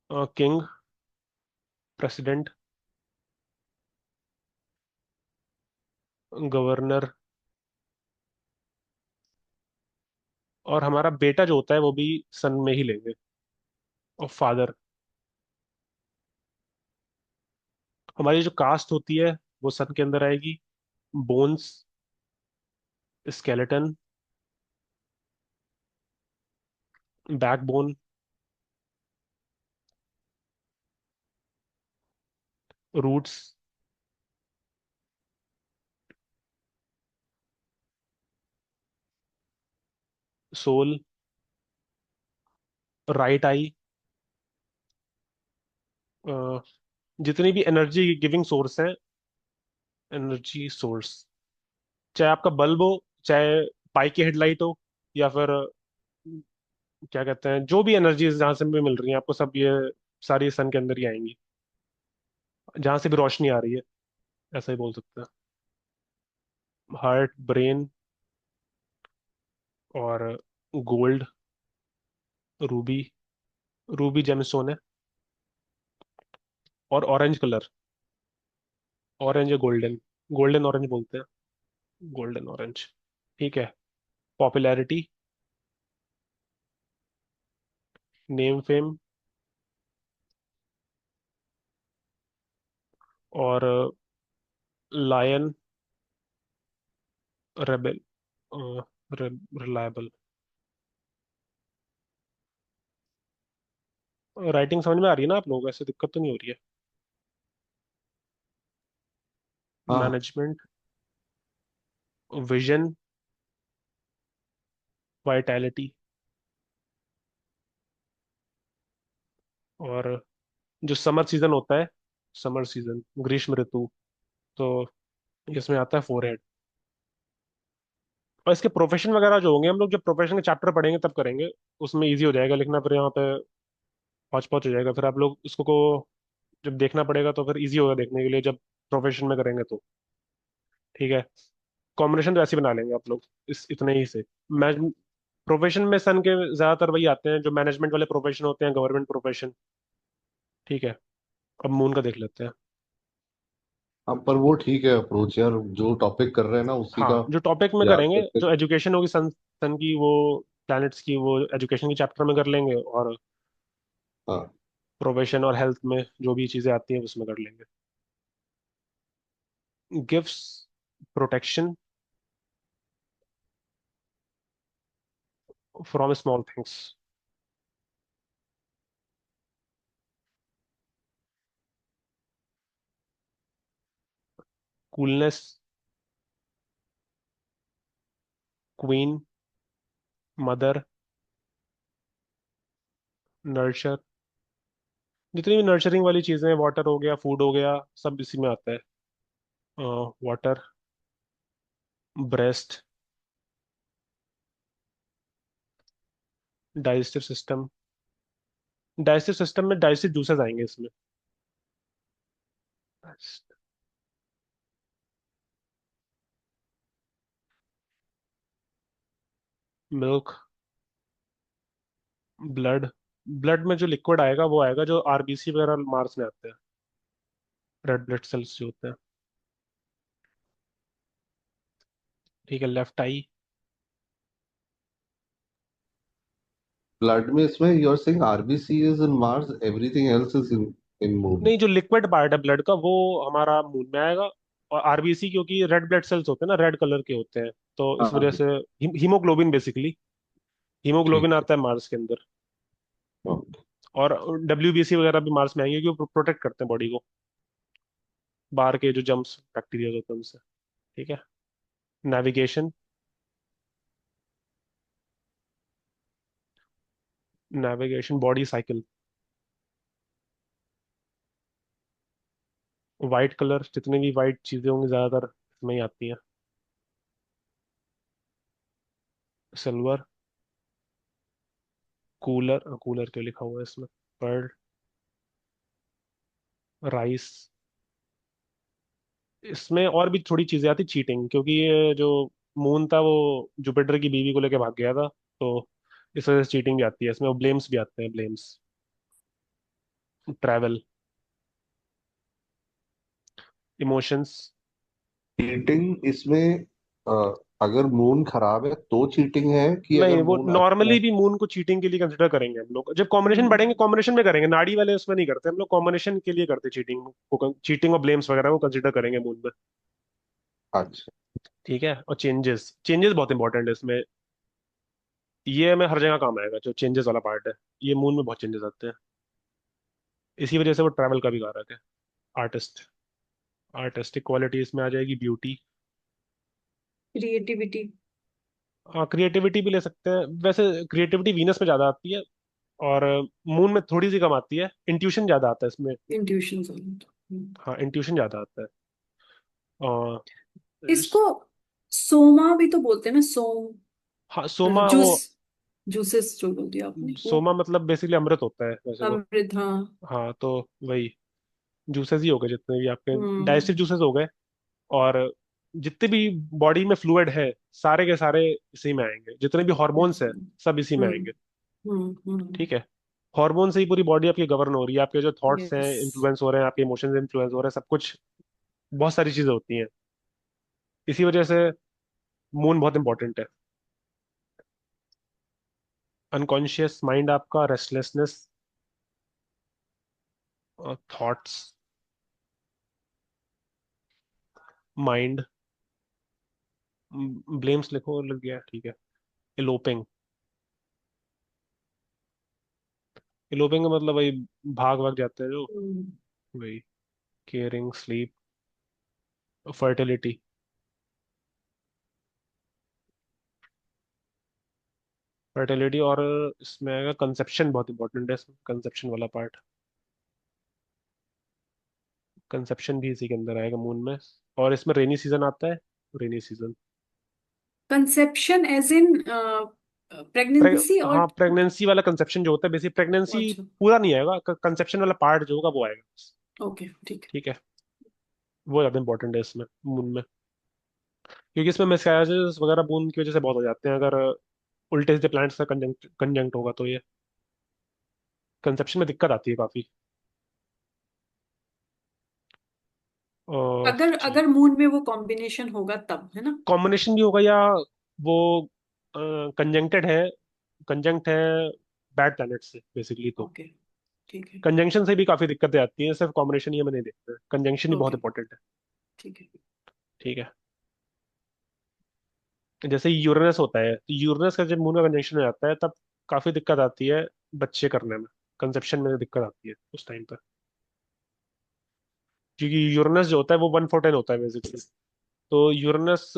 King, president, governor, और हमारा बेटा जो होता है वो भी सन में ही लेंगे। और फादर, हमारी जो कास्ट होती है वो सन के अंदर आएगी। Bones, skeleton, backbone, roots, soul, right eye, जितनी भी एनर्जी गिविंग सोर्स हैं, एनर्जी सोर्स, चाहे आपका बल्ब हो, चाहे बाइक की हेडलाइट हो, या फिर क्या कहते हैं, जो भी एनर्जीज जहां से भी मिल रही हैं आपको, सब ये सारी सन के अंदर ही आएंगी, जहां से भी रोशनी आ रही है, ऐसा ही बोल सकते हैं। हार्ट, ब्रेन, और गोल्ड, रूबी, रूबी जेमस्टोन है, और ऑरेंज कलर, ऑरेंज या गोल्डन, गोल्डन ऑरेंज बोलते हैं, गोल्डन ऑरेंज। ठीक है। पॉपुलैरिटी, नेम फेम, और लायन, रेबल, रिलायबल। राइटिंग समझ में आ रही है ना आप लोगों को? ऐसे दिक्कत तो नहीं हो रही है? हाँ। मैनेजमेंट, विजन, वाइटैलिटी, और जो समर सीजन होता है, समर सीजन, ग्रीष्म ऋतु, तो इसमें आता है फोरहेड। और इसके प्रोफेशन वगैरह जो होंगे, हम लोग जब प्रोफेशन के चैप्टर पढ़ेंगे तब करेंगे, उसमें इजी हो जाएगा लिखना, फिर यहाँ पे पहुंच पहुंच हो जाएगा, फिर आप लोग इसको को जब देखना पड़ेगा तो फिर इजी होगा देखने के लिए, जब प्रोफेशन में करेंगे तो। ठीक है। कॉम्बिनेशन तो ऐसे ही बना लेंगे आप लोग इस इतने ही से। मैं प्रोफेशन में सन के ज्यादातर वही आते हैं जो मैनेजमेंट वाले प्रोफेशन होते हैं, गवर्नमेंट प्रोफेशन। ठीक है। अब मून का देख लेते हैं। हाँ, पर वो ठीक है अप्रोच यार, जो टॉपिक कर रहे हैं ना उसी हाँ, का जो टॉपिक में याद करेंगे, करके। जो एजुकेशन होगी सन सन की, वो प्लैनेट्स की, वो एजुकेशन की चैप्टर में कर लेंगे, और हाँ। प्रोफेशन और हेल्थ में जो भी चीजें आती हैं उसमें कर लेंगे। Gifts, protection from small things, coolness, queen, mother, nurture, जितनी भी नर्चरिंग वाली चीजें हैं, वाटर हो गया, फूड हो गया, सब इसी में आता है। Water, breast, digestive system, digestive system में डाइजेस्टिव जूसेस आएंगे इसमें। मिल्क, ब्लड, ब्लड में जो लिक्विड आएगा वो आएगा जो आरबीसी वगैरह मार्स में आते हैं, रेड ब्लड सेल्स जो होते हैं। ठीक है। लेफ्ट आई, ब्लड में इसमें you are saying RBC is in Mars, everything else is in in moon. नहीं, जो लिक्विड पार्ट है ब्लड का वो हमारा मून में आएगा। और आरबीसी क्योंकि रेड ब्लड सेल्स होते हैं ना, रेड कलर के होते हैं, तो इस वजह हाँ। से हीमोग्लोबिन बेसिकली, हीमोग्लोबिन ठीक है। आता है मार्स के अंदर। हाँ। और डब्ल्यूबीसी वगैरह भी मार्स में आएंगे क्योंकि प्रोटेक्ट करते हैं बॉडी को बाहर के जो जम्स बैक्टीरिया होते हैं उनसे। ठीक है। Navigation, navigation body cycle, white colour, जितनी भी वाइट चीजें होंगी ज्यादातर इसमें ही आती हैं। सिल्वर, कूलर, कूलर क्यों लिखा हुआ है इसमें, पर्ल, राइस। इसमें और भी थोड़ी चीजें आती, चीटिंग, क्योंकि ये जो मून था वो जुपिटर की बीवी को लेके भाग गया था, तो इस वजह से चीटिंग भी आती है इसमें, और ब्लेम्स भी आते हैं, ब्लेम्स। Travel, emotions. चीटिंग इसमें अ, अगर मून खराब है तो चीटिंग है, कि अगर नहीं, वो मून अच्छा है? नॉर्मली भी मून को चीटिंग के लिए कंसिडर करेंगे हम लोग, जब कॉम्बिनेशन बढ़ेंगे हम्म, कॉम्बिनेशन में करेंगे, नाड़ी वाले उसमें नहीं करते हम लोग, कॉम्बिनेशन के लिए करते चीटिंग को, चीटिंग और ब्लेम्स वगैरह को कंसिडर करेंगे मून में। अच्छा। ठीक है, और चेंजेस, चेंजेस बहुत इंपॉर्टेंट है इसमें, ये हमें हर जगह काम आएगा, जो चेंजेस वाला पार्ट है, ये मून में बहुत चेंजेस आते हैं, इसी वजह से वो ट्रैवल का भी कारक है। आर्टिस्ट, आर्टिस्टिक क्वालिटी इसमें आ जाएगी, ब्यूटी। क्रिएटिविटी। हाँ, क्रिएटिविटी भी ले सकते हैं वैसे, क्रिएटिविटी वीनस में ज्यादा आती है, और मून में थोड़ी सी कम आती है, इंट्यूशन ज्यादा आता है इसमें। इंट्यूशन। हाँ, इंट्यूशन ज्यादा आता है। और इसको सोमा भी तो बोलते हैं ना, सोम। हाँ, सोमा वो, जूस, जूसेस जो बोल दिया आपने वो। सोमा मतलब बेसिकली अमृत होता है वैसे तो। अमृत, हाँ। हाँ, तो वही जूसेस ही हो गए जितने भी आपके, डाइजेस्टिव हम्म जूसेस हो गए, और जितने भी बॉडी में फ्लूइड है, सारे के सारे इसी में आएंगे, जितने भी हॉर्मोन्स है हम्म सब इसी में हम्म आएंगे। हम्म। ठीक है, हार्मोन से ही पूरी बॉडी आपकी गवर्न हो रही है, आपके जो थॉट्स हैं यस। इन्फ्लुएंस हो रहे हैं, आपके इमोशंस इन्फ्लुएंस हो रहे हैं, सब कुछ, बहुत सारी चीजें होती हैं, इसी वजह से मून बहुत इंपॉर्टेंट है। अनकॉन्शियस माइंड आपका, रेस्टलेसनेस, थॉट्स, माइंड, ब्लेम्स लिखो, लग गया, ठीक है। इलोपिंग, इलोपिंग का मतलब वही भाग भाग जाते हैं जो, वही। केयरिंग, स्लीप, फर्टिलिटी, फर्टिलिटी, और इसमें आएगा कंसेप्शन, बहुत इंपॉर्टेंट है इसमें, कंसेप्शन वाला पार्ट, कंसेप्शन भी इसी के अंदर आएगा मून में। और इसमें रेनी सीजन आता है, rainy season. Conception as in pregnancy और। हाँ, प्रेगनेंसी वाला कंसेप्शन जो होता है, बेसिक प्रेगनेंसी अच्छा। पूरा नहीं आएगा, कंसेप्शन वाला पार्ट जो होगा वो आएगा। ओके, ठीक ठीक है, वो ज्यादा इंपॉर्टेंट है इसमें मून में, क्योंकि इसमें मिसकैरेजेस वगैरह मून की वजह से बहुत हो जाते हैं, अगर उल्टे सीधे प्लैनेट्स का कंजंक्ट कंजंक्ट होगा तो ये कंसेप्शन में दिक्कत आती है काफी। है। अगर जी, अगर मून में वो कॉम्बिनेशन होगा तब, है ना? कॉम्बिनेशन भी होगा, या वो कंजंक्टेड है, कंजंक्ट है बैड प्लैनेट से बेसिकली, तो ओके, ठीक है। कंजंक्शन से भी काफी दिक्कतें आती हैं, सिर्फ कॉम्बिनेशन ही हमें नहीं देखते, कंजंक्शन ही बहुत ओके, इंपॉर्टेंट है। ठीक है। ठीक है, जैसे यूरेनस होता है, तो यूरेनस का जब मून का कंजंक्शन हो जाता है तब काफी दिक्कत आती है बच्चे करने में, कंसेप्शन में दिक्कत आती है उस टाइम पर, क्योंकि यूरेनस जो होता है वो 1/4 होता है बेसिकली, तो यूरेनस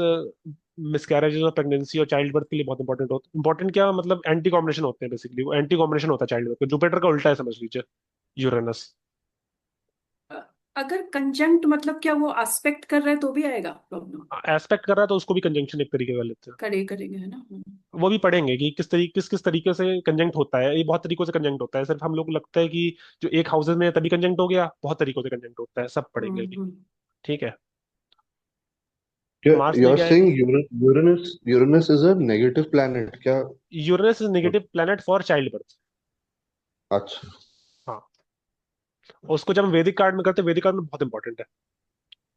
मिसकैरेजेस और प्रेगनेंसी और चाइल्ड बर्थ के लिए बहुत इंपॉर्टेंट होता है, इंपॉर्टेंट क्या मतलब, एंटी कॉम्बिनेशन होते हैं बेसिकली, वो एंटी कॉम्बिनेशन होता है चाइल्ड बर्थ, जुपिटर का उल्टा है समझ लीजिए यूरेनस। अ, अगर कंजंक्ट मतलब क्या, वो एस्पेक्ट कर रहा है तो भी आएगा प्रॉब्लम? एस्पेक्ट कर रहा है तो उसको भी कंजंक्शन एक तरीके का लेते हैं, करेंगे, है ना? वो भी पढ़ेंगे कि किस किस तरीके से कंजंक्ट होता है, ये बहुत तरीकों से कंजंक्ट होता है, सिर्फ हम लोग को लगता है कि जो एक हाउसेज में है तभी कंजंक्ट हो गया, बहुत तरीकों से कंजंक्ट होता है, सब पढ़ेंगे अभी। हम्म। ठीक है, क्या मार्स में you're क्या है saying कि Uranus is a negative planet क्या? Uranus is negative planet for child birth. अच्छा। हाँ, और उसको जब हम वैदिक कार्ड में करते हैं, वैदिक कार्ड में बहुत इंपॉर्टेंट है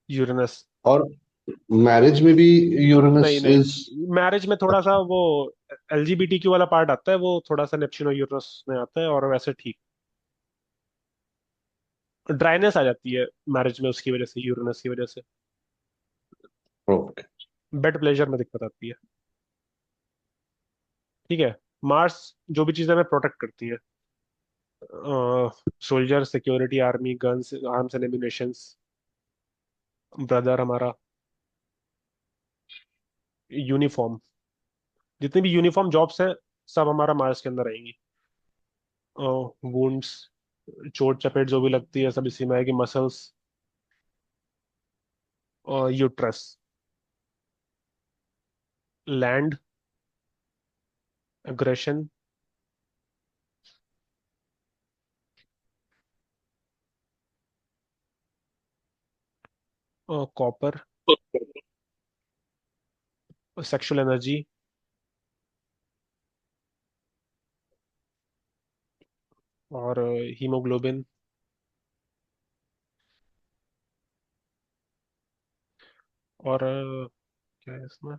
यूरेनस। और मैरिज में भी नहीं यूरेनस इज? नहीं, मैरिज में थोड़ा सा वो एलजीबीटीक्यू वाला पार्ट आता है, वो थोड़ा सा नेपच्यून और यूरेनस में आता है, और वैसे ठीक, ड्राइनेस आ जाती है मैरिज में उसकी वजह से, यूरेनस की वजह से, ओके। बेड प्लेजर में दिक्कत आती है। ठीक है, मार्स जो भी चीजें हमें प्रोटेक्ट करती है, soldier, security, army, guns, arms and ammunitions, brother हमारा, यूनिफॉर्म, जितनी भी यूनिफॉर्म जॉब्स हैं सब हमारा मार्स के अंदर आएंगी, वुंड्स, चोट चपेट जो भी लगती है सब इसी में आएगी, muscles, uterus, land, aggression, copper, sexual energy, और हीमोग्लोबिन, और क्या है इसमें,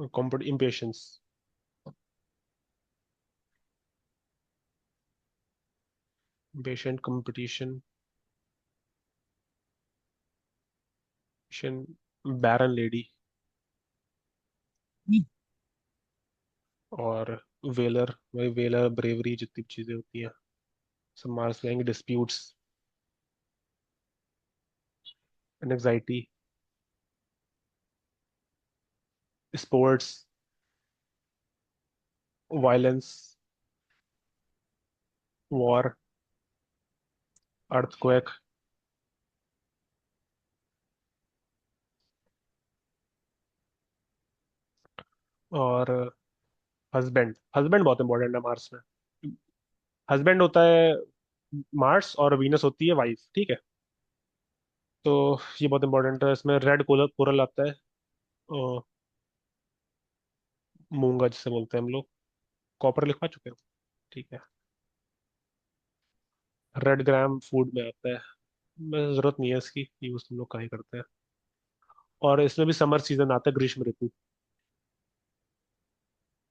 कॉम्पिट इम्पेशंस, इम्पेशेंट, कंपटीशन, बैरन लेडी, और वेलर, वही वेलर, ब्रेवरी, जितनी भी चीजें होती हैं सब मार्क्स में आएंगे। Disputes, anxiety, sports, violence, war, earthquake, और हस्बैंड। हस्बैंड बहुत इंपॉर्टेंट है मार्स में। हस्बैंड होता है मार्स, और वीनस होती है वाइफ, ठीक है। तो ये बहुत इंपॉर्टेंट है। इसमें रेड कोरल कोरल आता है, अ, मूंगा जिसे बोलते हैं हम लोग। कॉपर लिखवा चुके हैं, ठीक है। रेड ग्राम फूड में आता है, बस जरूरत नहीं है इसकी, यूज हम लोग कहाँ ही करते हैं। और इसमें भी समर सीजन आता है, ग्रीष्म ऋतु।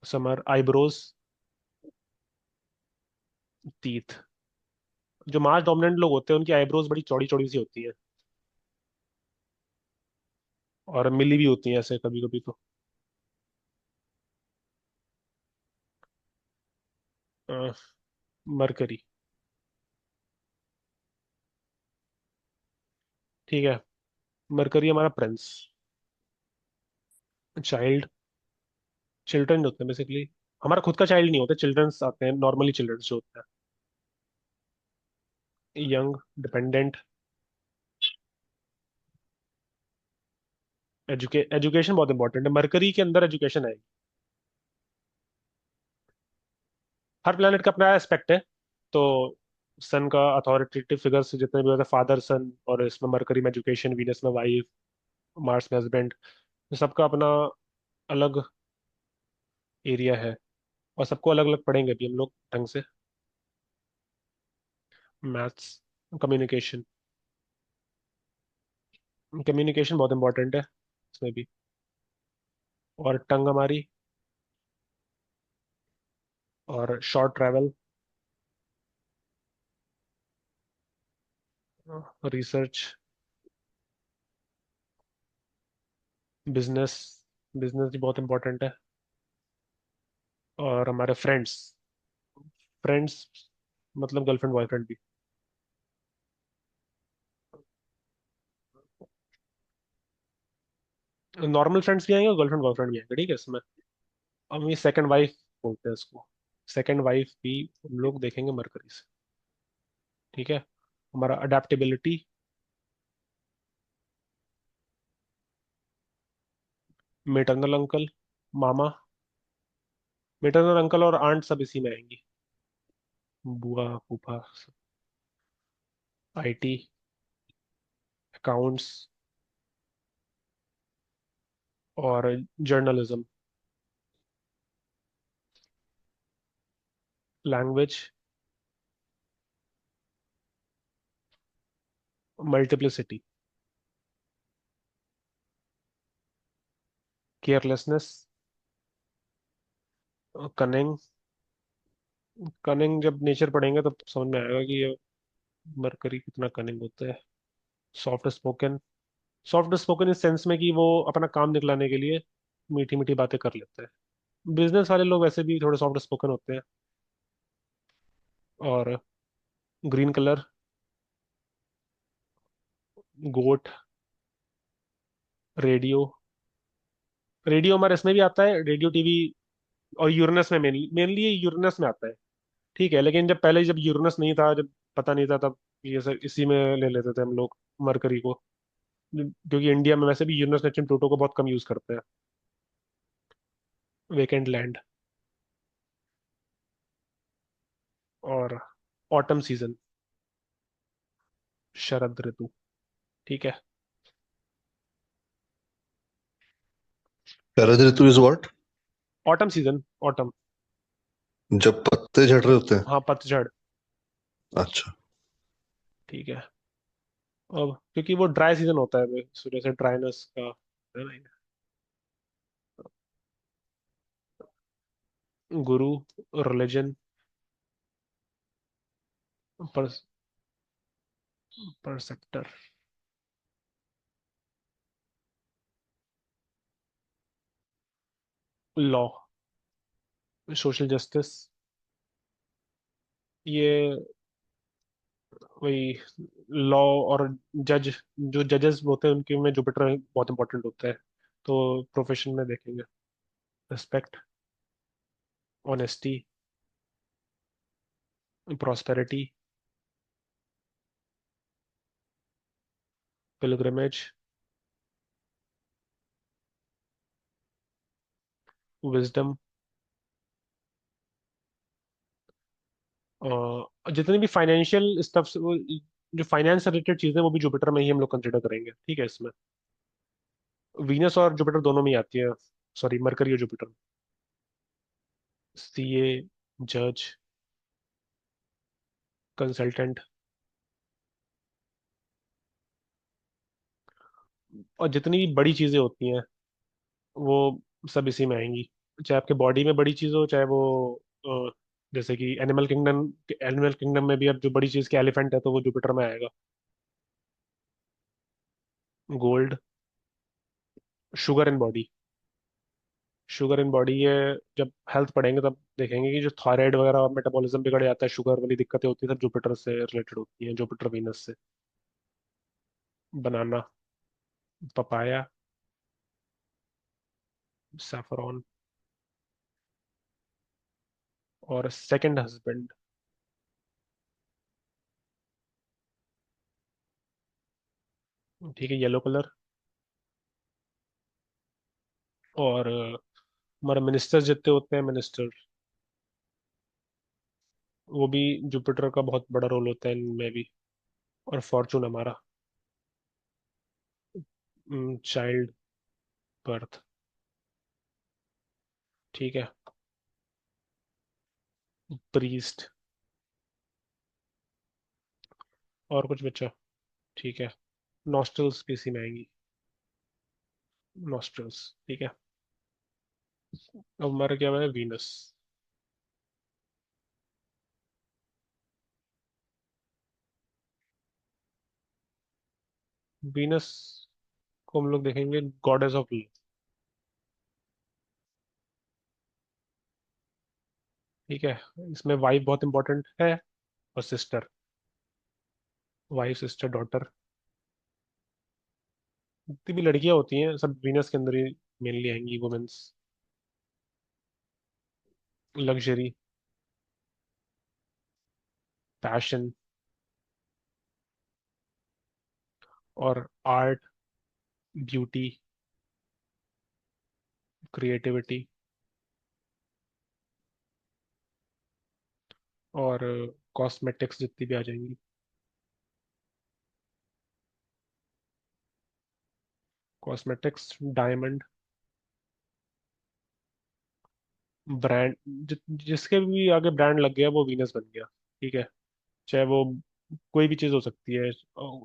Summer, eyebrows, teeth. जो मार्स डोमिनेंट लोग होते हैं उनकी आईब्रोज बड़ी चौड़ी चौड़ी सी होती है, और मिली भी होती है ऐसे कभी कभी तो। मरकरी, ठीक है। मरकरी हमारा प्रिंस। चाइल्ड, चिल्ड्रन होते हैं बेसिकली। हमारा खुद का चाइल्ड नहीं होता, चिल्ड्रंस आते हैं नॉर्मली, चिल्ड्रंस जो होते हैं। यंग, डिपेंडेंट, एजुकेशन बहुत इंपॉर्टेंट है, मरकरी के अंदर एजुकेशन है। हर प्लेनेट का अपना एस्पेक्ट है। तो सन का अथॉरिटेटिव फिगर्स जितने भी होते हैं, फादर सन, और इसमें मरकरी में एजुकेशन, वीनस में वाइफ, मार्स में हस्बैंड, सबका अपना अलग एरिया है। और सबको अलग अलग पढ़ेंगे भी हम लोग ढंग से। Maths, communication. कम्युनिकेशन बहुत इंपॉर्टेंट है इसमें भी। और टंग हमारी, और short travel, research, business. Business भी बहुत इंपॉर्टेंट है। और हमारे फ्रेंड्स। फ्रेंड्स मतलब गर्लफ्रेंड बॉयफ्रेंड भी। नॉर्मल फ्रेंड्स भी आएंगे और गर्लफ्रेंड बॉयफ्रेंड भी आएंगे, ठीक है इसमें। हम ये सेकंड वाइफ बोलते हैं इसको। सेकंड वाइफ भी हम लोग देखेंगे मरकरी से, ठीक है। हमारा अडेप्टेबिलिटी, मेटरनल अंकल, मामा। मेटरनल अंकल और आंट सब इसी में आएंगी, बुआ, फूफा। आईटी, अकाउंट्स, और journalism. Language, multiplicity, carelessness, cunning. Cunning जब नेचर पढ़ेंगे तब समझ में आएगा कि ये मरकरी कितना कनिंग होता है। Soft spoken. सॉफ्ट स्पोकन इस सेंस में कि वो अपना काम निकलाने के लिए मीठी मीठी बातें कर लेते हैं। बिजनेस वाले लोग वैसे भी थोड़े सॉफ्ट स्पोकन होते हैं। और ग्रीन कलर, गोट, रेडियो। रेडियो हमारे इसमें भी आता है, रेडियो टीवी। और यूरेनस में मेनली मेनली ये यूरेनस में आता है, ठीक है। लेकिन जब पहले जब यूरेनस नहीं था, जब पता नहीं था, तब ये सब इसी में ले लेते थे हम लोग मरकरी को। क्योंकि इंडिया में वैसे भी यूरेनस नेपच्यून प्लूटो को बहुत कम यूज करते हैं। वेकेंड लैंड, और ऑटम सीजन, शरद ऋतु, ठीक है। शरद ऋतु is what? Autumn season, autumn. जब पत्ते झड़ रहे होते हैं? हाँ, पतझड़, अच्छा। ठीक है। अब क्योंकि वो ड्राई सीजन होता है इस वजह से ड्राइनेस का है भाई। गुरु, रिलीजन, पर परसेप्टर, लॉ, सोशल जस्टिस, ये वही लॉ और जज, जो जजेस होते हैं उनके में जुपिटर बहुत इंपॉर्टेंट होता है, तो प्रोफेशन में देखेंगे। Respect, honesty, prosperity, pilgrimage, wisdom, जितने भी फाइनेंशियल स्टफ, जो फाइनेंस से रिलेटेड चीजें वो भी जुपिटर में ही हम लोग कंसिडर करेंगे, ठीक है इसमें। वीनस और जुपिटर दोनों में ही आती है, सॉरी मरकरी और जुपिटर। सीए, जज, कंसल्टेंट, और जितनी भी बड़ी चीजें होती हैं वो सब इसी में आएंगी। चाहे आपके बॉडी में बड़ी चीज हो, चाहे वो अ, जैसे कि एनिमल किंगडम में भी अब जो बड़ी चीज के एलिफेंट है तो वो जुपिटर में आएगा। Gold, sugar in body, sugar in body ये जब हेल्थ पढ़ेंगे तब देखेंगे कि जो थायराइड वगैरह मेटाबॉलिज्म बिगड़ जाता है, शुगर वाली दिक्कतें होती है सब जुपिटर से रिलेटेड होती हैं, जुपिटर वीनस से। बनाना, पपाया, सैफरॉन, और सेकंड हस्बैंड, ठीक है, येलो कलर। और हमारे मिनिस्टर्स जितने होते हैं, मिनिस्टर, वो भी जुपिटर का बहुत बड़ा रोल होता है इनमें भी। और फॉर्चून हमारा, चाइल्ड बर्थ, ठीक है। प्रीस्ट, और कुछ बच्चा, ठीक है। नॉस्ट्रल्स भी इसी में आएंगी, नॉस्ट्रल्स, ठीक है। अब हमारा क्या है, वीनस। वीनस को हम लोग देखेंगे गॉडेस ऑफ लव, ठीक है। इसमें वाइफ बहुत इंपॉर्टेंट है, और सिस्टर, वाइफ सिस्टर डॉटर, जितनी भी लड़कियां होती हैं सब वीनस के अंदर ही मेनली आएंगी, वुमेन्स। लग्जरी, पैशन, और आर्ट, ब्यूटी, क्रिएटिविटी, और कॉस्मेटिक्स जितनी भी आ जाएंगी। कॉस्मेटिक्स, डायमंड, ब्रांड, जिसके भी आगे ब्रांड लग गया वो वीनस बन गया, ठीक है। चाहे वो कोई भी चीज हो सकती है,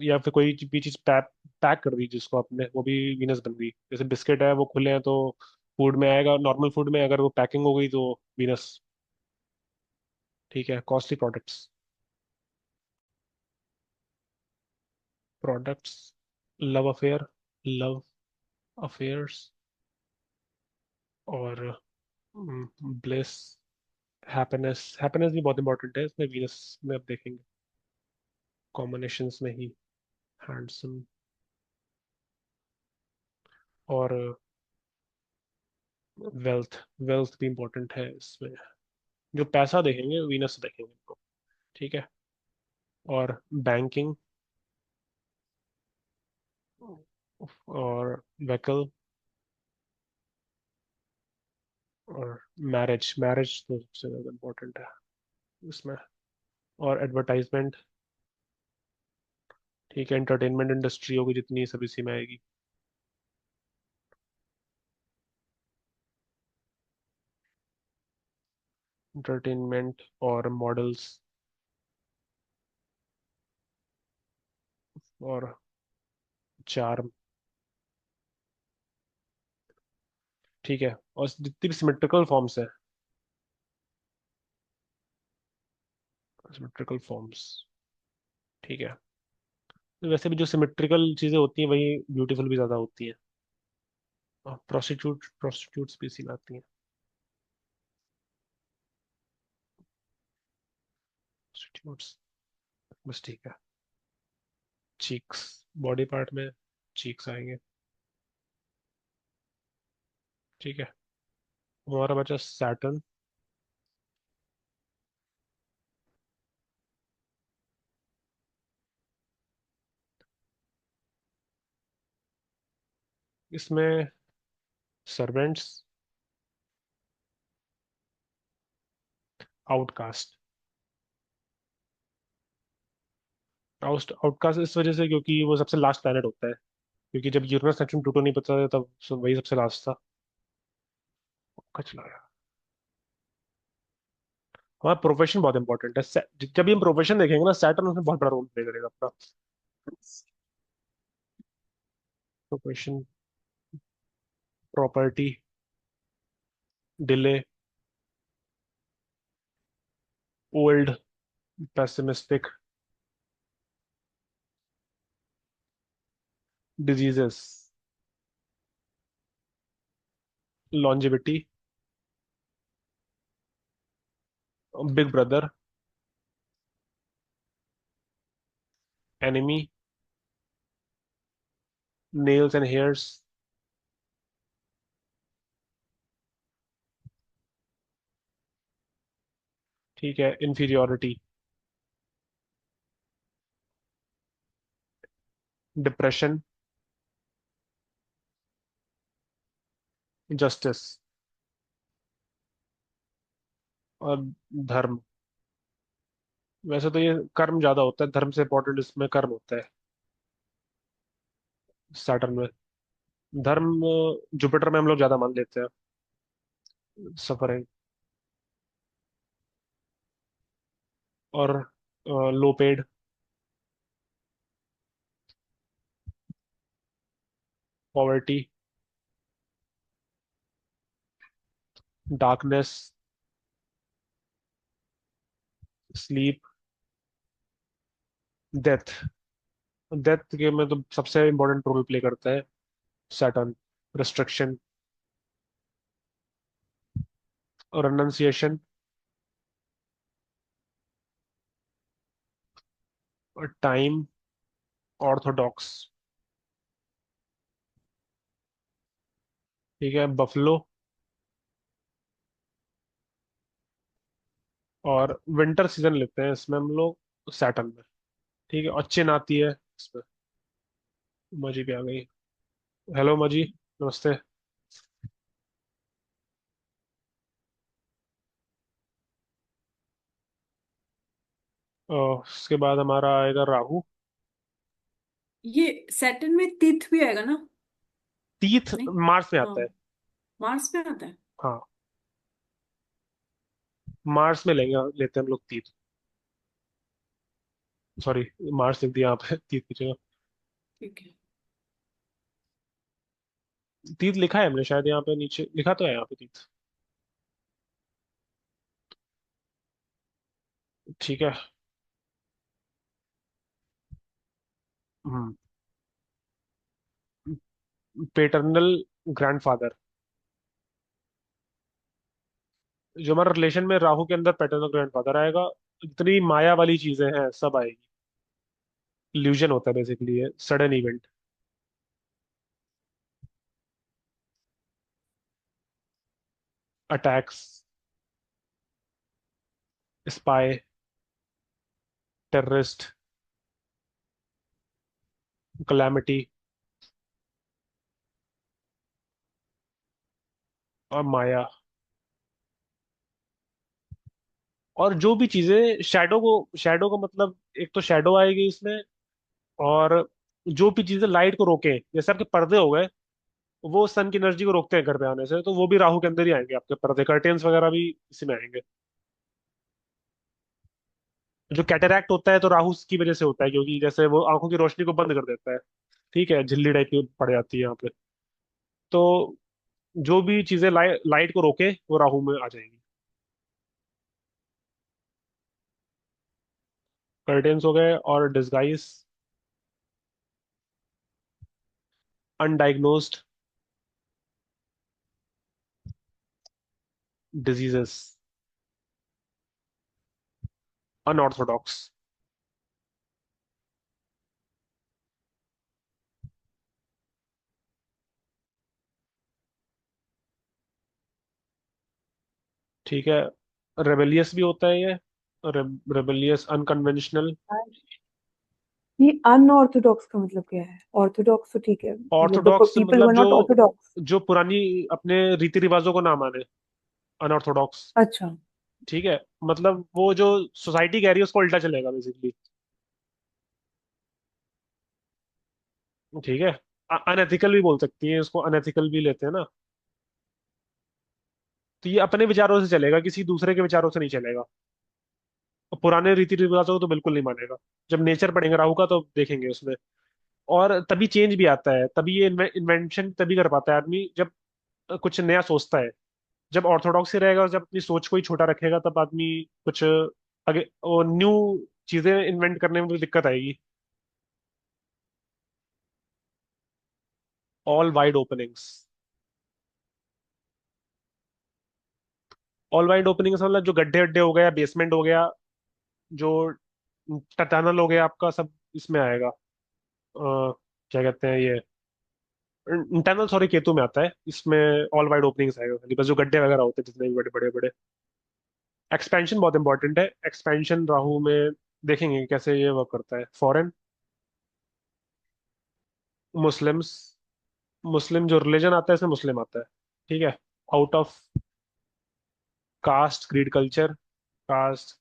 या फिर कोई भी चीज पैक पैक कर दी जिसको आपने, वो भी वीनस बन गई। जैसे बिस्किट है वो खुले हैं तो फूड में आएगा, नॉर्मल फूड में, अगर वो पैकिंग हो गई तो वीनस, ठीक है। Costly products, products, love affair, love affairs, और ब्लिस, हैप्पीनेस, हैप्पीनेस भी बहुत इंपॉर्टेंट है इसमें, वीनस में अब देखेंगे कॉम्बिनेशंस में ही। हैंडसम, और वेल्थ, वेल्थ भी इंपॉर्टेंट है इसमें। जो पैसा देखेंगे वीनस देखेंगे इनको, ठीक है। और बैंकिंग, और व्हीकल, और मैरिज, मैरिज तो सबसे ज़्यादा इम्पोर्टेंट है इसमें। और एडवर्टाइजमेंट, ठीक है। एंटरटेनमेंट इंडस्ट्री होगी जितनी, सब इसी में आएगी। एंटरटेनमेंट, और मॉडल्स, और चार्म, ठीक है, और जितनी भी सिमेट्रिकल फॉर्म्स है, सिमेट्रिकल फॉर्म्स, ठीक है। तो वैसे भी जो सिमेट्रिकल चीजें होती हैं वही ब्यूटीफुल भी ज्यादा होती हैं। प्रोस्टिट्यूट्स भी इसी में आती हैं। प्रोस्टिट्यूट्स, बस ठीक है। चीक्स, बॉडी पार्ट में चीक्स आएंगे। ठीक है, हमारा बचा सैटर्न। इसमें सर्वेंट्स, आउटकास्ट। आउटकास्ट इस वजह से क्योंकि वो सबसे लास्ट प्लैनेट होता है, क्योंकि जब यूरेनस नेपच्यून प्लूटो नहीं पता था तब वही सबसे लास्ट था। कचरा है। हमारा प्रोफेशन बहुत इंपॉर्टेंट है। जब भी हम प्रोफेशन देखेंगे ना, सैटर्न उसमें बहुत बड़ा रोल प्ले करेगा अपना। Profession, property, delay, old, pessimistic, diseases, longevity, big brother, enemy, nails and hairs, ठीक है, इंफीरियोरिटी, डिप्रेशन, जस्टिस, और धर्म। वैसे तो ये कर्म ज्यादा होता है, धर्म से इंपॉर्टेंट इसमें कर्म होता है सैटर्न में। धर्म जुपिटर में हम लोग ज्यादा मान लेते हैं। सफरिंग, और low paid, poverty, darkness, sleep, death. Death के में तो सबसे इंपॉर्टेंट रोल प्ले करता है सैटर्न। रिस्ट्रिक्शन, और रेनंसिएशन, और टाइम, ऑर्थोडॉक्स, ठीक है, बफलो, और विंटर सीजन लेते हैं इसमें हम लोग सैटर्न में। ठीक है, और चिन आती है इसमें। मजी भी आ गई। हेलो मजी, नमस्ते। उसके बाद हमारा आएगा राहु। ये सैटर्न में तीथ भी आएगा ना? तीथ नहीं। मार्स में हाँ, आता है। मार्स में आता है। हाँ, मार्स में लेंगे, लेते हैं हम लोग तीथ। सॉरी, मार्स लिख दिया यहाँ पे, तीथ की जगह। ठीक है। तीथ लिखा है हमने शायद, यहाँ पे नीचे लिखा तो है यहाँ पे तीथ। ठीक है। हम्म। पेटर्नल ग्रैंडफादर, जो हमारा रिलेशन में राहु के अंदर पैटर्नल ग्रैंडफादर आएगा। जितनी माया वाली चीजें हैं सब आएगी। इल्यूजन होता है बेसिकली, ये sudden event. Attacks, spy, terrorist, calamity, और माया। और जो भी चीजें शैडो को मतलब, एक तो शैडो आएगी इसमें, और जो भी चीजें लाइट को रोके, जैसे आपके पर्दे हो गए, वो सन की एनर्जी को रोकते हैं घर पे आने से, तो वो भी राहु के अंदर ही आएंगे। आपके पर्दे, कर्टेन्स वगैरह भी इसी में आएंगे। जो कैटेरैक्ट होता है तो राहु की वजह से होता है, क्योंकि जैसे वो आंखों की रोशनी को बंद कर देता है। ठीक है, झिल्ली टाइप की पड़ जाती है यहाँ पे। तो जो भी चीजें लाइट को रोके वो राहु में आ जाएंगी। कर्टेन्स हो गए, और डिस्गाइज, अनडायग्नोज्ड डिजीजेस, अनऑर्थोडॉक्स। ठीक है। रेबेलियस भी होता है ये, रेबेलियस, अनकन्वेंशनल। ये अनऑर्थोडॉक्स का मतलब क्या है? ऑर्थोडॉक्स तो ठीक है, मतलब द ऑर्थोडॉक्स पीपल हु मतलब आर जो नॉट ऑर्थोडॉक्स। जो पुरानी अपने रीति रिवाजों को ना माने, अनऑर्थोडॉक्स। अच्छा। ठीक है, मतलब वो जो सोसाइटी कह रही है उसको उल्टा चलेगा बेसिकली। ठीक है। अनएथिकल भी बोल सकती है इसको, अनएथिकल भी लेते हैं ना। तो ये अपने विचारों से चलेगा, किसी दूसरे के विचारों से नहीं चलेगा। और पुराने रीति रिवाजों को तो बिल्कुल नहीं मानेगा। जब नेचर पढ़ेंगे राहु का तो देखेंगे उसमें। और तभी चेंज भी आता है, तभी ये इन्वेंशन तभी कर पाता है आदमी जब कुछ नया सोचता है। जब ऑर्थोडॉक्स ही रहेगा, जब अपनी सोच को ही छोटा रखेगा, तब आदमी कुछ आगे वो न्यू चीजें इन्वेंट करने में भी दिक्कत आएगी। All wide openings. All wide openings मतलब जो गड्ढे गड्ढे हो गया, बेसमेंट हो गया, जो टनल हो गया आपका, सब इसमें आएगा। क्या कहते हैं ये, इंटरनल, सॉरी, केतु में आता है इसमें। ऑल वाइड ओपनिंग्स आएगा खाली, बस जो गड्ढे वगैरह होते हैं जितने भी बड़े बड़े बड़े। एक्सपेंशन बहुत इंपॉर्टेंट है, एक्सपेंशन राहु में देखेंगे कैसे ये वर्क करता है। फॉरेन, मुस्लिम्स, मुस्लिम जो रिलीजन आता है इसमें मुस्लिम आता है। ठीक है। Out of caste creed culture, caste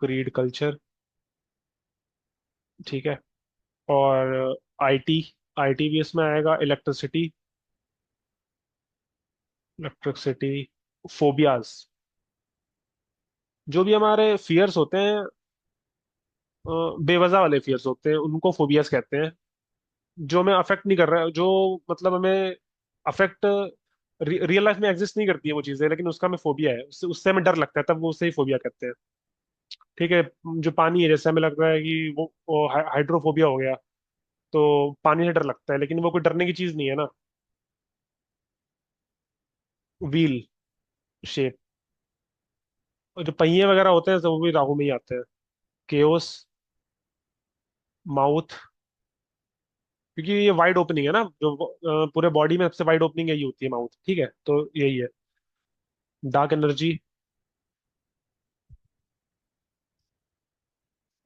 creed culture. ठीक है। और आईटी, आईटी भी इसमें आएगा। Electricity, electricity. फोबियाज, जो भी हमारे फियर्स होते हैं, बेवजह वाले फियर्स होते हैं, उनको फोबियाज कहते हैं। जो हमें अफेक्ट नहीं कर रहा है, जो मतलब हमें अफेक्ट रियल लाइफ में एग्जिस्ट नहीं करती है वो चीजें, लेकिन उसका हमें फोबिया है, उससे उससे हमें डर लगता है, तब वो उसे ही फोबिया कहते हैं। ठीक है। जो पानी है, जैसे हमें लग रहा है कि वो हाइड्रोफोबिया हो गया, तो पानी से डर लगता है, लेकिन वो कोई डरने की चीज नहीं है ना। व्हील शेप, और जो पहिए वगैरह होते हैं, तो वो भी राहु में ही आते हैं। केओस, माउथ, क्योंकि ये वाइड ओपनिंग है ना, जो पूरे बॉडी में सबसे वाइड ओपनिंग यही होती है, माउथ। ठीक है, तो यही है। डार्क एनर्जी,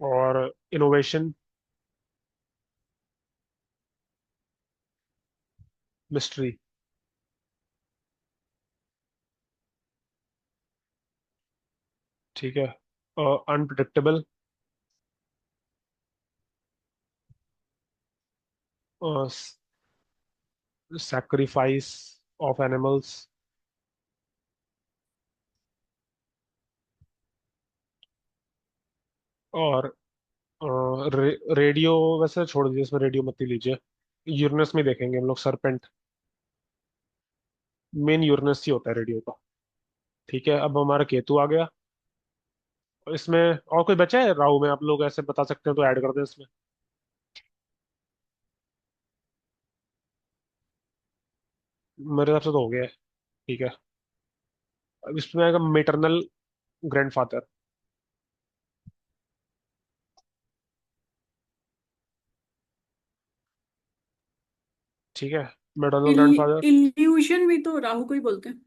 और इनोवेशन, मिस्ट्री। ठीक है। Unpredictable, sacrifice of animals. और रेडियो, वैसे छोड़ दीजिए, इसमें रेडियो मत ही लीजिए। यूरेनस में देखेंगे हम लोग, सरपेंट। मेन यूरेनस ही होता है रेडियो का। ठीक है, अब हमारा केतु आ गया। इसमें और कोई बचा है राहु में, आप लोग ऐसे बता सकते हैं तो ऐड कर दें इसमें। मेरे हिसाब से तो हो गया है। ठीक है। अब इसमें आएगा मेटरनल ग्रैंडफादर। ठीक है। Maternal grandfather. इल्यूजन भी तो राहु को ही बोलते हैं।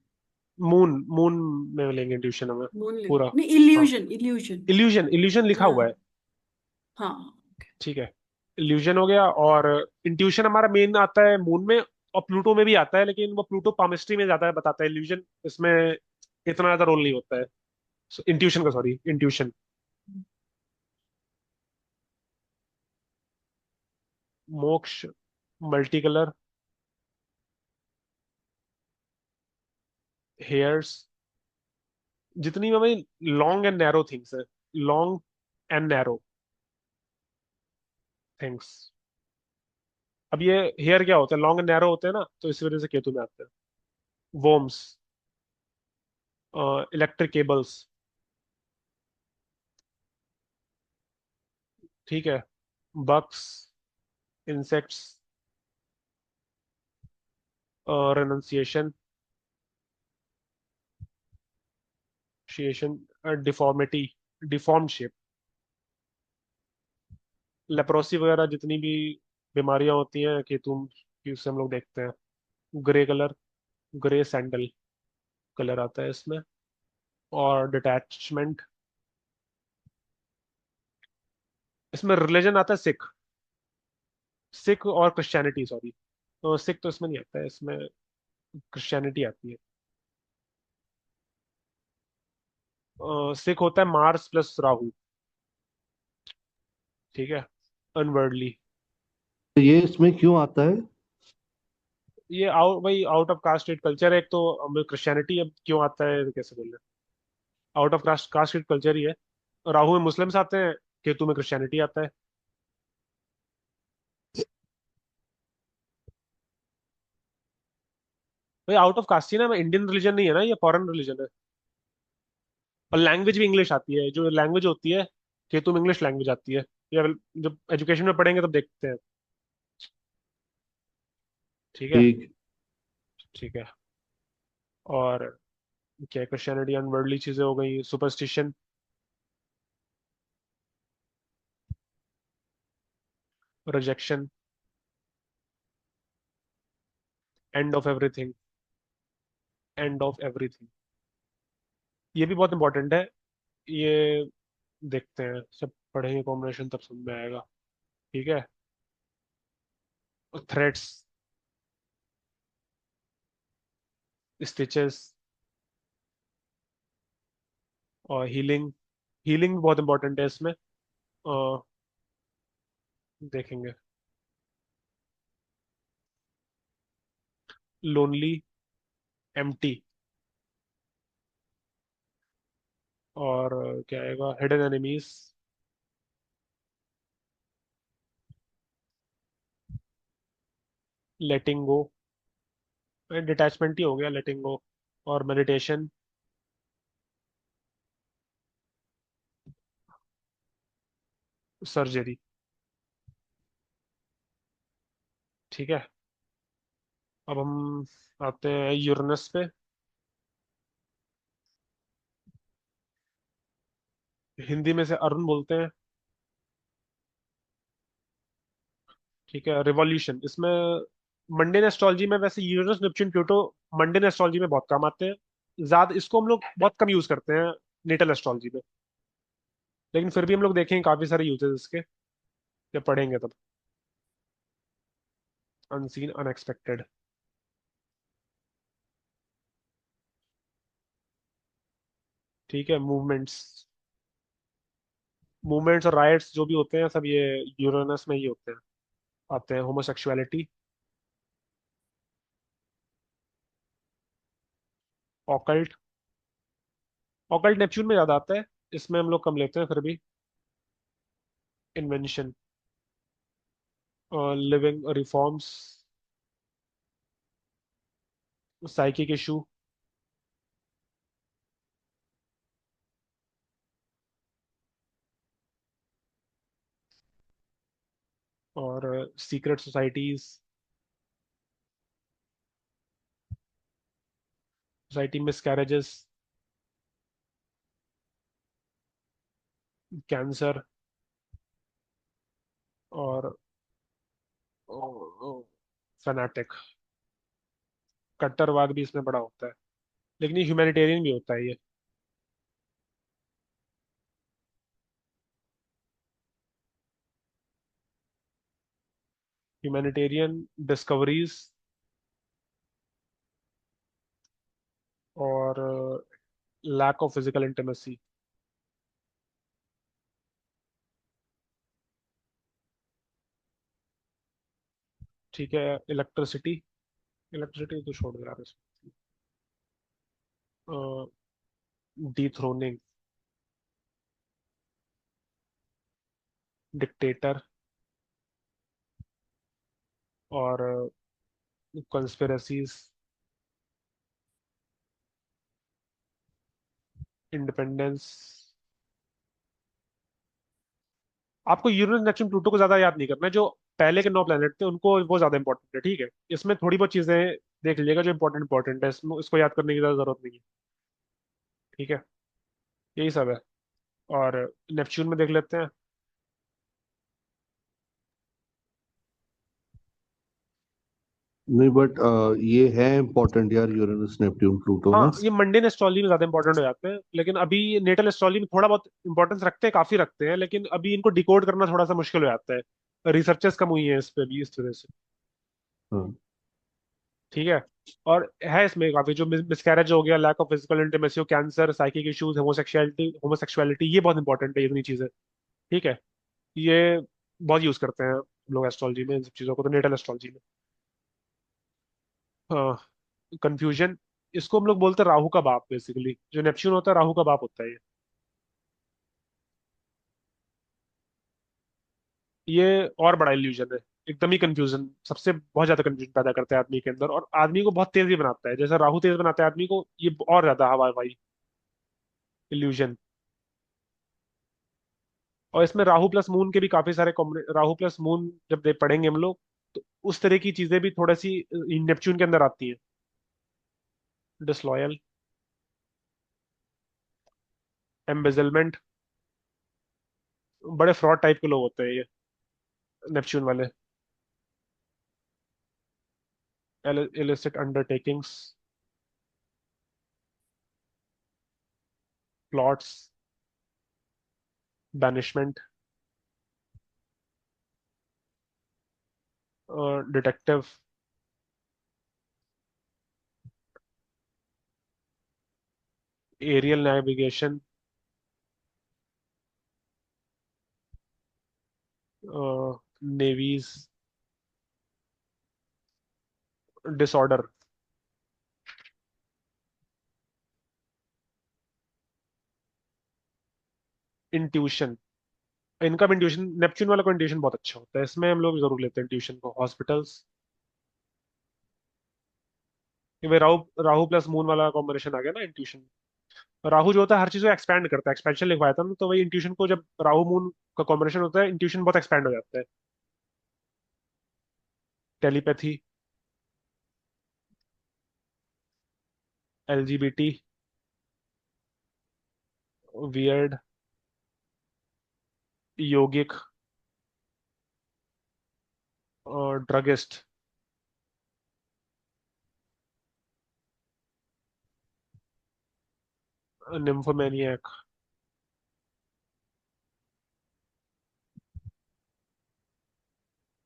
मून, मून में लेंगे ट्यूशन हमें मून ले पूरा। नहीं, हाँ। Illusion illusion. इल्यूजन, इल्यूजन लिखा हुआ है। हाँ हाँ। ठीक है। इल्यूजन हो गया। और इंट्यूशन हमारा मेन आता है मून में, और प्लूटो में भी आता है, लेकिन वो प्लूटो पामिस्ट्री में ज्यादा बताता है, इल्यूजन इसमें इतना ज्यादा रोल नहीं होता है। इंट्यूशन का, सॉरी, इंट्यूशन। मोक्ष, मल्टी कलर, हेयर्स, जितनी हमें लॉन्ग एंड नैरो थिंग्स है, लॉन्ग एंड नैरो थिंग्स। अब ये हेयर क्या होता है, लॉन्ग एंड नैरो होते हैं ना, तो इस वजह से केतु में आते हैं। वोम्स, इलेक्ट्रिक केबल्स, ठीक है, bugs, insects, renunciation, deformity, deformed shape, leprosy वगैरह जितनी भी बीमारियां होती हैं कि तुम कि उससे हम लोग देखते हैं। Grey colour, grey sandal colour आता है इसमें। और डिटैचमेंट, इसमें रिलीजन आता है सिख, सिख और क्रिश्चियनिटी, सॉरी, तो सिख तो इसमें नहीं आता है, इसमें क्रिश्चियनिटी आती है। सिख होता है मार्स प्लस राहु, ठीक है, अनवर्ल्डली। तो ये इसमें क्यों आता है? ये आउट भाई, out of caste state culture है एक तो। क्रिश्चियनिटी अब क्यों आता है कैसे बोल रहे, out of caste caste state culture ही है। राहु में मुस्लिम्स आते हैं, केतु में क्रिश्चियनिटी आता है। भाई आउट ऑफ कास्ट ही ना, इंडियन रिलीजन नहीं है ना, ये फॉरेन रिलीजन है। और लैंग्वेज भी इंग्लिश आती है, जो लैंग्वेज होती है केतु में इंग्लिश लैंग्वेज आती है। ये जब एजुकेशन में पढ़ेंगे तब देखते हैं। ठीक है। ठीक। ठीक है। और क्या, क्रिश्चियनिटी अनवर्ल्डली चीजें हो गई, superstition, rejection, end of everything, end of everything, ये भी बहुत इंपॉर्टेंट है। ये देखते हैं, सब पढ़ेंगे कॉम्बिनेशन तब समझ में आएगा। ठीक है। थ्रेड्स, स्टिचेस, और हीलिंग, हीलिंग बहुत इंपॉर्टेंट है इसमें। देखेंगे। लोनली, एम्प्टी, और क्या आएगा, हिडन एनिमीज, लेटिंग गो, डिटैचमेंट ही हो गया लेटिंग गो, और मेडिटेशन, सर्जरी। ठीक है। अब हम आते हैं यूरेनस पे। हिंदी में से अरुण बोलते हैं। ठीक है। रिवॉल्यूशन, इसमें मंडेन एस्ट्रोलॉजी में वैसे Uranus Neptune Pluto mundane astrology में बहुत काम आते हैं। ज्यादा इसको हम लोग बहुत कम यूज करते हैं नेटल एस्ट्रोलॉजी में, लेकिन फिर भी हम लोग देखेंगे काफी सारे यूजेस इसके, जब पढ़ेंगे तब। अनसीन, अनएक्सपेक्टेड, ठीक है। मूवमेंट्स, मूवमेंट्स और राइट्स जो भी होते हैं सब ये यूरेनस में ही होते हैं, आते हैं। होमोसेक्सुअलिटी, ऑकल्ट, ऑकल्ट नेपच्यून में ज्यादा आता है, इसमें हम लोग कम लेते हैं फिर भी। Invention, living reforms, psychic issue, और secret societies, society miscarriages, cancer, और फैनाटिक, कट्टरवाद भी इसमें बड़ा होता है, लेकिन ये ह्यूमैनिटेरियन भी होता है ये। ह्यूमैनिटेरियन, डिस्कवरीज, और लैक ऑफ फिजिकल इंटीमेसी। ठीक है। इलेक्ट्रिसिटी, इलेक्ट्रिसिटी तो छोड़ दो यार इसमें। डिथ्रोनिंग, डिक्टेटर, और कंस्पिरेसीज, इंडिपेंडेंस। आपको यूरेनस नेपच्यून प्लूटो को ज्यादा याद नहीं करना है, जो पहले के 9 प्लेनेट थे उनको वो ज्यादा इंपॉर्टेंट है, ठीक है। इसमें थोड़ी बहुत चीजें देख लीजिएगा जो इंपॉर्टेंट इंपॉर्टेंट है, इसमें इसको याद करने की ज्यादा जरूरत नहीं है, ठीक है। यही सब है। और नेपच्यून में देख लेते हैं। नहीं बट ये है इम्पोर्टेंट यार, यूरेनस नेपट्यून प्लूटो हाँ, ना। ये मंडेन एस्ट्रोलॉजी में ज्यादा इंपॉर्टेंट हो जाते हैं, लेकिन अभी नेटल एस्ट्रोलॉजी में थोड़ा बहुत इंपॉर्टेंस रखते हैं, काफी रखते हैं, लेकिन अभी इनको डिकोड करना थोड़ा सा मुश्किल हो जाता है। रिसर्चेस कम हुई हैं इस पे भी, इस वजह से, हाँ। ठीक है। और है इसमें काफी, जो मिसकैरेज हो गया, lack of physical intimacy, cancer, psychic issues, homosexuality homosexuality, ये बहुत इंपॉर्टेंट है, ये इतनी चीजें, ठीक है। ये बहुत यूज करते हैं लोग एस्ट्रोलॉजी में, इन सब चीजों को, तो नेटल एस्ट्रोलॉजी में। हाँ, कंफ्यूजन, इसको हम लोग बोलते हैं राहु का बाप, बेसिकली जो नेपच्यून होता है राहु का बाप होता है ये और बड़ा इल्यूजन है। एकदम ही कंफ्यूजन, सबसे बहुत ज्यादा कंफ्यूजन पैदा करता है आदमी के अंदर, और आदमी को बहुत तेज भी बनाता है, जैसा राहु तेज बनाता है आदमी को, ये और ज्यादा हवा हवाई इल्यूजन। और इसमें राहु प्लस मून के भी काफी सारे राहु प्लस मून जब पढ़ेंगे हम लोग, तो उस तरह की चीजें भी थोड़ी सी नेपच्यून के अंदर आती हैं। डिसलॉयल, एम्बेजलमेंट, बड़े फ्रॉड टाइप के लोग होते हैं ये नेपच्यून वाले। Illicit undertakings, plots, banishment, detective, aerial navigation, navies, disorder, intuition. इनका भी इंट्यूशन, नेपच्यून वाला का इंट्यूशन बहुत अच्छा होता है, इसमें हम लोग जरूर लेते हैं इंट्यूशन को। हॉस्पिटल्स, ये भाई राहु राहु प्लस मून वाला कॉम्बिनेशन आ गया ना इंट्यूशन। राहु जो होता है हर चीज को एक्सपैंड करता है, एक्सपेंशन लिखवाया था ना, तो वही इंट्यूशन को, जब राहु मून का कॉम्बिनेशन होता है इंट्यूशन बहुत एक्सपैंड हो जाता है। टेलीपैथी, एलजीबीटी, वियर्ड, योगिक, ड्रगिस्ट, निम्फोमेनियक,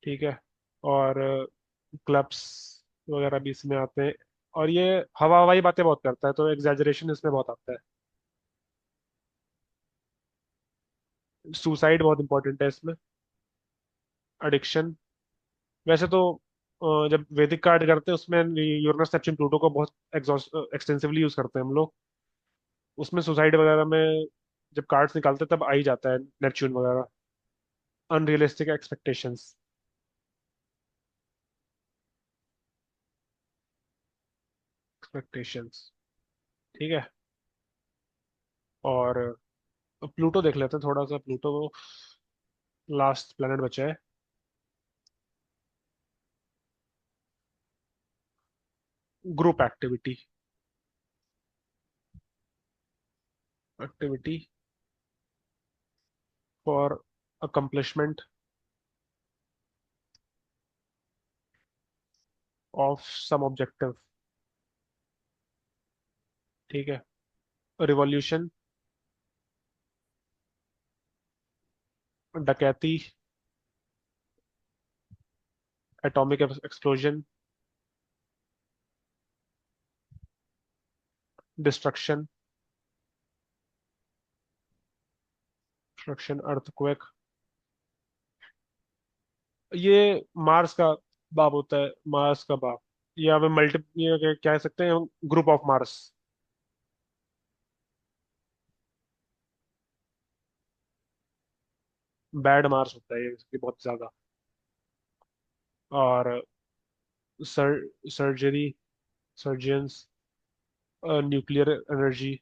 ठीक है। और क्लब्स वगैरह भी इसमें आते हैं। और ये हवा हवाई बातें बहुत करता है, तो एग्जैजरेशन इसमें बहुत आता है। सुसाइड बहुत इंपॉर्टेंट है इसमें। एडिक्शन, वैसे तो जब वैदिक कार्ड करते हैं उसमें यूरेनस नेपच्यून प्लूटो को बहुत एक्सटेंसिवली यूज करते हैं हम लोग। उसमें सुसाइड वगैरह में जब कार्ड्स निकालते हैं तब आ ही जाता है नेपच्यून वगैरह। अनरियलिस्टिक एक्सपेक्टेशंस, एक्सपेक्टेशंस, ठीक है। और प्लूटो देख लेते हैं थोड़ा सा, प्लूटो लास्ट प्लेनेट बचा है। Group activity, activity for accomplishment of some objective, ठीक है। रिवॉल्यूशन, डकैती, atomic explosion, destruction, destruction, earthquake. ये मार्स का बाप होता है, मार्स का बाप, या हमें ये कह सकते हैं group of Mars. Bad Mars होता है ये इसकी बहुत ज्यादा। और सर्जरी, सर्जियंस, न्यूक्लियर एनर्जी,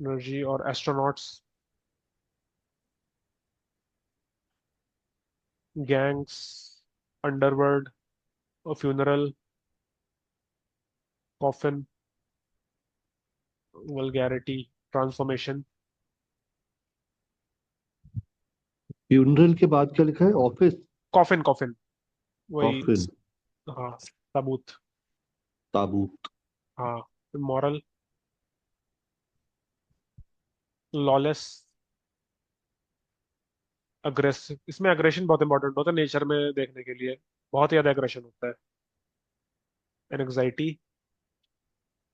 एनर्जी और astronauts, gangs, underworld, funeral, coffin, vulgarity, transformation. Funeral के बाद क्या लिखा है? ऑफिस? कॉफिन, कॉफिन, वही। कॉफिन? हाँ, ताबूत। ताबूत? हाँ, मॉरल, लॉलेस, अग्रेसिव। इसमें अग्रेशन बहुत इंपॉर्टेंट होता है नेचर में देखने के लिए, बहुत ही ज्यादा अग्रेशन होता है। Anxiety,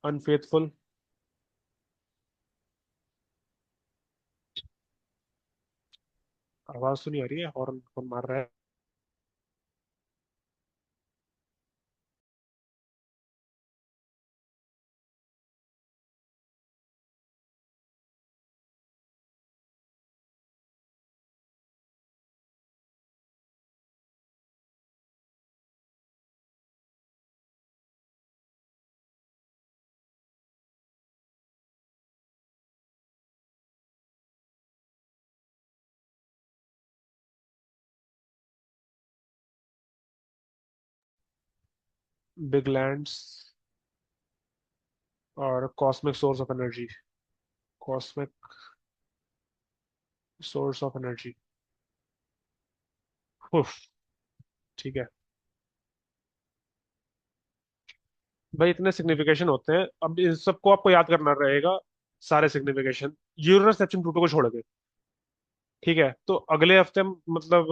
unfaithful. आवाज तो नहीं आ रही है, हॉर्न कौन मार रहा है? बिग लैंड्स और cosmic source of energy. Cosmic source of energy. ठीक है भाई, इतने सिग्निफिकेशन होते हैं, अब इन सबको आपको याद करना रहेगा, सारे सिग्निफिकेशन, यूरेनस नेपच्यून प्लूटो को छोड़ के। ठीक है, तो अगले हफ्ते मतलब